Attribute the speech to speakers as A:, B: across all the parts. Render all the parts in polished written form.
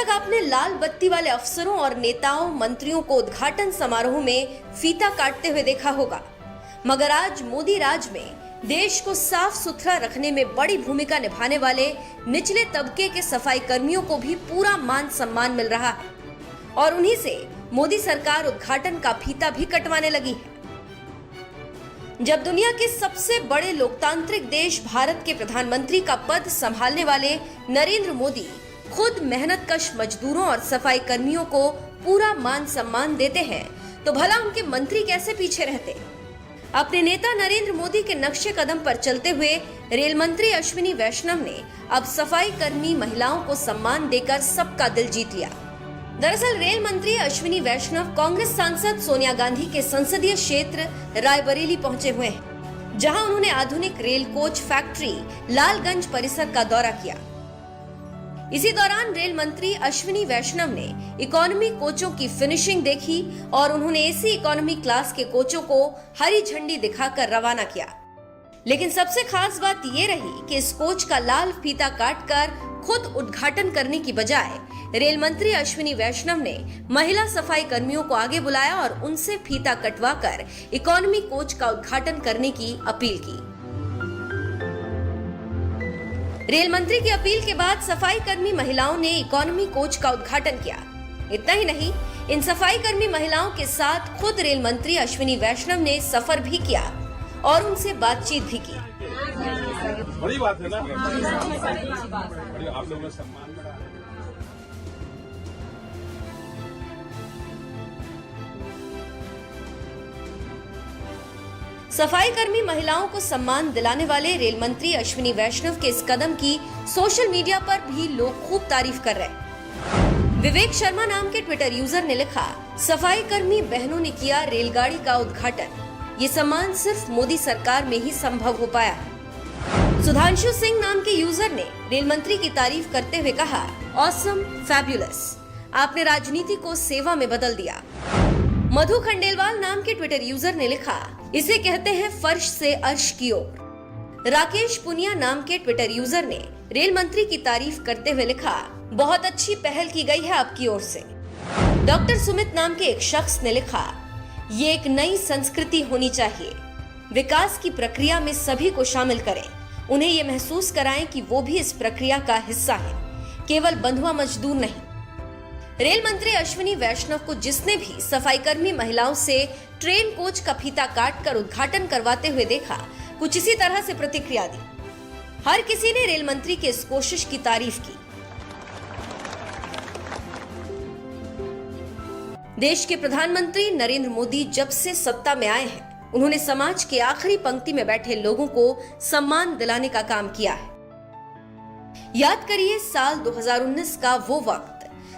A: तक आपने लाल बत्ती वाले अफसरों और नेताओं मंत्रियों को उद्घाटन समारोह में फीता काटते हुए देखा होगा, मगर आज मोदी राज में देश को साफ सुथरा रखने में बड़ी भूमिका निभाने वाले निचले तबके के सफाई कर्मियों को भी पूरा मान सम्मान मिल रहा है और उन्हीं से मोदी सरकार उद्घाटन का फीता भी कटवाने लगी है। जब दुनिया के सबसे बड़े लोकतांत्रिक देश भारत के प्रधानमंत्री का पद संभालने वाले नरेंद्र मोदी खुद मेहनतकश मजदूरों और सफाई कर्मियों को पूरा मान सम्मान देते हैं, तो भला उनके मंत्री कैसे पीछे रहते। अपने नेता नरेंद्र मोदी के नक्शे कदम पर चलते हुए रेल मंत्री अश्विनी वैष्णव ने अब सफाई कर्मी महिलाओं को सम्मान देकर सबका दिल जीत लिया। दरअसल रेल मंत्री अश्विनी वैष्णव कांग्रेस सांसद सोनिया गांधी के संसदीय क्षेत्र रायबरेली पहुंचे हुए हैं, जहां उन्होंने आधुनिक रेल कोच फैक्ट्री लालगंज परिसर का दौरा किया। इसी दौरान रेल मंत्री अश्विनी वैष्णव ने इकोनॉमी कोचों की फिनिशिंग देखी और उन्होंने एसी इकोनॉमी क्लास के कोचों को हरी झंडी दिखाकर रवाना किया। लेकिन सबसे खास बात ये रही कि इस कोच का लाल फीता काटकर खुद उद्घाटन करने की बजाय रेल मंत्री अश्विनी वैष्णव ने महिला सफाई कर्मियों को आगे बुलाया और उनसे फीता कटवाकर इकोनॉमी कोच का उद्घाटन करने की अपील की। रेल मंत्री की अपील के बाद सफाई कर्मी महिलाओं ने इकोनॉमी कोच का उद्घाटन किया। इतना ही नहीं, इन सफाई कर्मी महिलाओं के साथ खुद रेल मंत्री अश्विनी वैष्णव ने सफर भी किया और उनसे बातचीत भी की।
B: बड़ी बात है ना, आप लोगों का सम्मान बढ़ा है।
A: सफाई कर्मी महिलाओं को सम्मान दिलाने वाले रेल मंत्री अश्विनी वैष्णव के इस कदम की सोशल मीडिया पर भी लोग खूब तारीफ कर रहे हैं। विवेक शर्मा नाम के ट्विटर यूजर ने लिखा, सफाई कर्मी बहनों ने किया रेलगाड़ी का उद्घाटन, ये सम्मान सिर्फ मोदी सरकार में ही संभव हो पाया है। सुधांशु सिंह नाम के यूजर ने रेल मंत्री की तारीफ करते हुए कहा, ऑसम, फैब्युलस, आपने राजनीति को सेवा में बदल दिया। मधु खंडेलवाल नाम के ट्विटर यूजर ने लिखा, इसे कहते हैं फर्श से अर्श की ओर। राकेश पुनिया नाम के ट्विटर यूजर ने रेल मंत्री की तारीफ करते हुए लिखा, बहुत अच्छी पहल की गई है आपकी ओर से। डॉक्टर सुमित नाम के एक शख्स ने लिखा, ये एक नई संस्कृति होनी चाहिए, विकास की प्रक्रिया में सभी को शामिल करें, उन्हें ये महसूस कराएं कि वो भी इस प्रक्रिया का हिस्सा है, केवल बंधुआ मजदूर नहीं। रेल मंत्री अश्विनी वैष्णव को जिसने भी सफाई कर्मी महिलाओं से ट्रेन कोच का फीता काटकर उद्घाटन करवाते हुए देखा, कुछ इसी तरह से प्रतिक्रिया दी। हर किसी ने रेल मंत्री की इस कोशिश की तारीफ की। देश के प्रधानमंत्री नरेंद्र मोदी जब से सत्ता में आए हैं, उन्होंने समाज के आखिरी पंक्ति में बैठे लोगों को सम्मान दिलाने का काम किया है। याद करिए साल 2019 का वो वक्त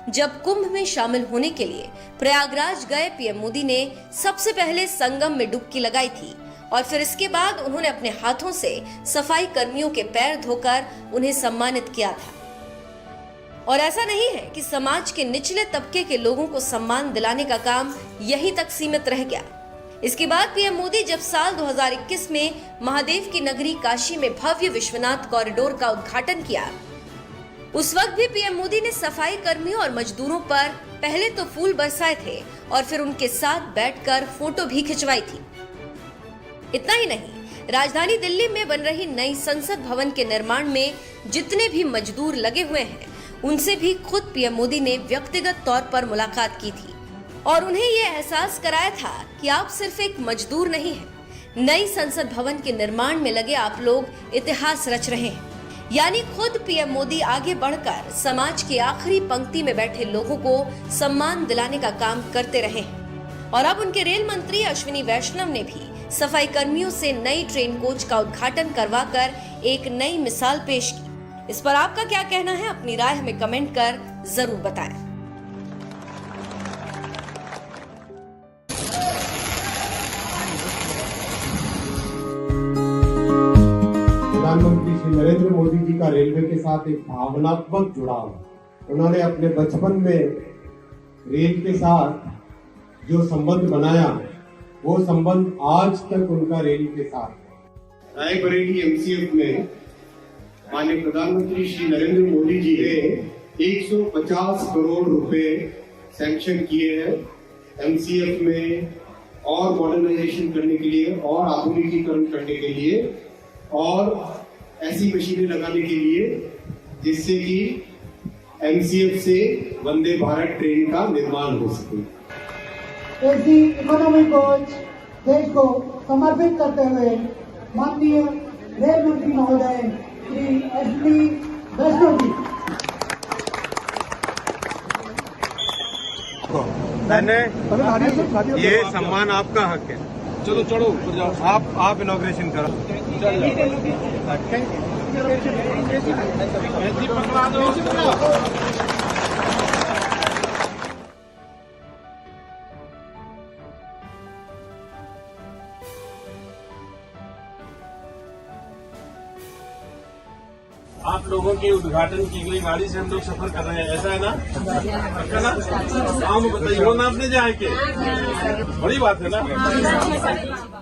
A: जब कुंभ में शामिल होने के लिए प्रयागराज गए पीएम मोदी ने सबसे पहले संगम में डुबकी लगाई थी और फिर इसके बाद उन्होंने अपने हाथों से सफाई कर्मियों के पैर धोकर उन्हें सम्मानित किया था। और ऐसा नहीं है कि समाज के निचले तबके के लोगों को सम्मान दिलाने का काम यहीं तक सीमित रह गया। इसके बाद पीएम मोदी जब साल 2021 में महादेव की नगरी काशी में भव्य विश्वनाथ कॉरिडोर का उद्घाटन किया, उस वक्त भी पीएम मोदी ने सफाई कर्मियों और मजदूरों पर पहले तो फूल बरसाए थे और फिर उनके साथ बैठकर फोटो भी खिंचवाई थी। इतना ही नहीं, राजधानी दिल्ली में बन रही नई संसद भवन के निर्माण में जितने भी मजदूर लगे हुए हैं, उनसे भी खुद पीएम मोदी ने व्यक्तिगत तौर पर मुलाकात की थी और उन्हें ये एहसास कराया था कि आप सिर्फ एक मजदूर नहीं हैं, नई संसद भवन के निर्माण में लगे आप लोग इतिहास रच रहे हैं। यानी खुद पीएम मोदी आगे बढ़कर समाज के आखिरी पंक्ति में बैठे लोगों को सम्मान दिलाने का काम करते रहे हैं। और अब उनके रेल मंत्री अश्विनी वैष्णव ने भी सफाई कर्मियों से नई ट्रेन कोच का उद्घाटन करवाकर एक नई मिसाल पेश की। इस पर आपका क्या कहना है, अपनी राय हमें कमेंट कर जरूर बताएं।
C: प्रधानमंत्री श्री नरेंद्र मोदी जी का रेलवे के साथ एक भावनात्मक जुड़ाव, उन्होंने अपने बचपन में रेल के साथ जो संबंध बनाया, वो संबंध आज तक उनका रेल के साथ है। रायबरेली एमसीएफ में माननीय प्रधानमंत्री श्री नरेंद्र मोदी जी ने 150 करोड़ रुपए सैंक्शन किए हैं एमसीएफ में और मॉडर्नाइजेशन करने के लिए और आधुनिकीकरण करने के लिए और ऐसी मशीनें लगाने के लिए जिससे कि एमसीएफ से वंदे भारत ट्रेन का निर्माण हो सके।
D: एसी इकोनॉमी कोच देश को समर्पित करते हुए माननीय रेल मंत्री महोदय श्री एस.डी. वैष्णव जी।
C: ये सम्मान आपका हक है।
B: चलो चढ़ो ऊपर जाओ।
C: आप इनॉग्रेशन करो।
B: जी पकड़ा दो। आप लोगों के उद्घाटन की गई गाड़ी से हम लोग सफर कर रहे हैं, ऐसा है ना? पक्का ना? गाँव में बताइए, नाम अपने जाए के बड़ी बात है ना।